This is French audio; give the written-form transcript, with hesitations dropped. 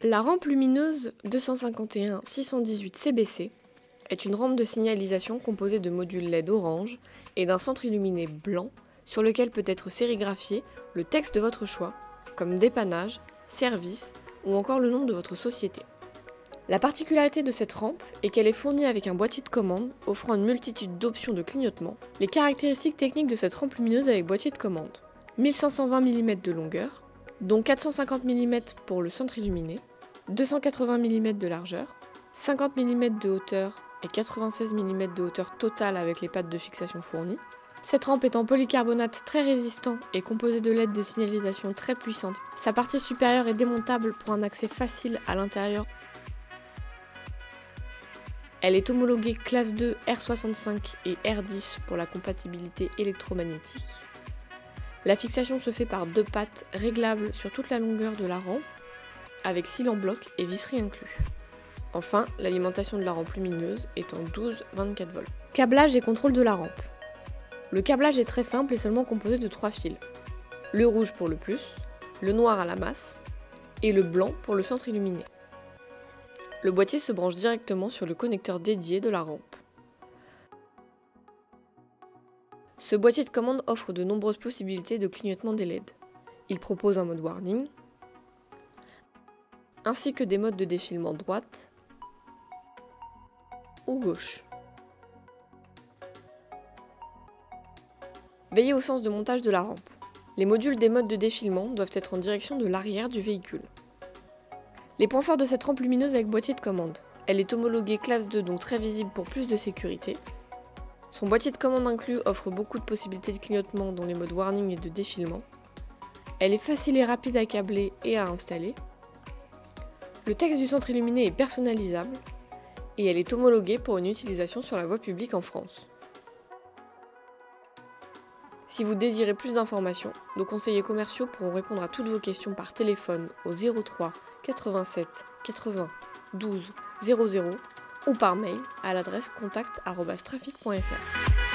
La rampe lumineuse 251-618 CBC est une rampe de signalisation composée de modules LED orange et d'un centre illuminé blanc sur lequel peut être sérigraphié le texte de votre choix, comme dépannage, service ou encore le nom de votre société. La particularité de cette rampe est qu'elle est fournie avec un boîtier de commande offrant une multitude d'options de clignotement. Les caractéristiques techniques de cette rampe lumineuse avec boîtier de commande: 1520 mm de longueur, dont 450 mm pour le centre illuminé, 280 mm de largeur, 50 mm de hauteur et 96 mm de hauteur totale avec les pattes de fixation fournies. Cette rampe est en polycarbonate très résistant et composée de LED de signalisation très puissante. Sa partie supérieure est démontable pour un accès facile à l'intérieur. Elle est homologuée classe 2 R65 et R10 pour la compatibilité électromagnétique. La fixation se fait par 2 pattes réglables sur toute la longueur de la rampe, avec cils en bloc et visserie inclus. Enfin, l'alimentation de la rampe lumineuse est en 12-24 volts. Câblage et contrôle de la rampe. Le câblage est très simple et seulement composé de 3 fils. Le rouge pour le plus, le noir à la masse et le blanc pour le centre illuminé. Le boîtier se branche directement sur le connecteur dédié de la rampe. Ce boîtier de commande offre de nombreuses possibilités de clignotement des LED. Il propose un mode warning, ainsi que des modes de défilement droite ou gauche. Veillez au sens de montage de la rampe. Les modules des modes de défilement doivent être en direction de l'arrière du véhicule. Les points forts de cette rampe lumineuse avec boîtier de commande. Elle est homologuée classe 2, donc très visible pour plus de sécurité. Son boîtier de commande inclus offre beaucoup de possibilités de clignotement dont les modes warning et de défilement. Elle est facile et rapide à câbler et à installer. Le texte du centre illuminé est personnalisable et elle est homologuée pour une utilisation sur la voie publique en France. Si vous désirez plus d'informations, nos conseillers commerciaux pourront répondre à toutes vos questions par téléphone au 03 87 80 12 00 ou par mail à l'adresse contact@trafic.fr.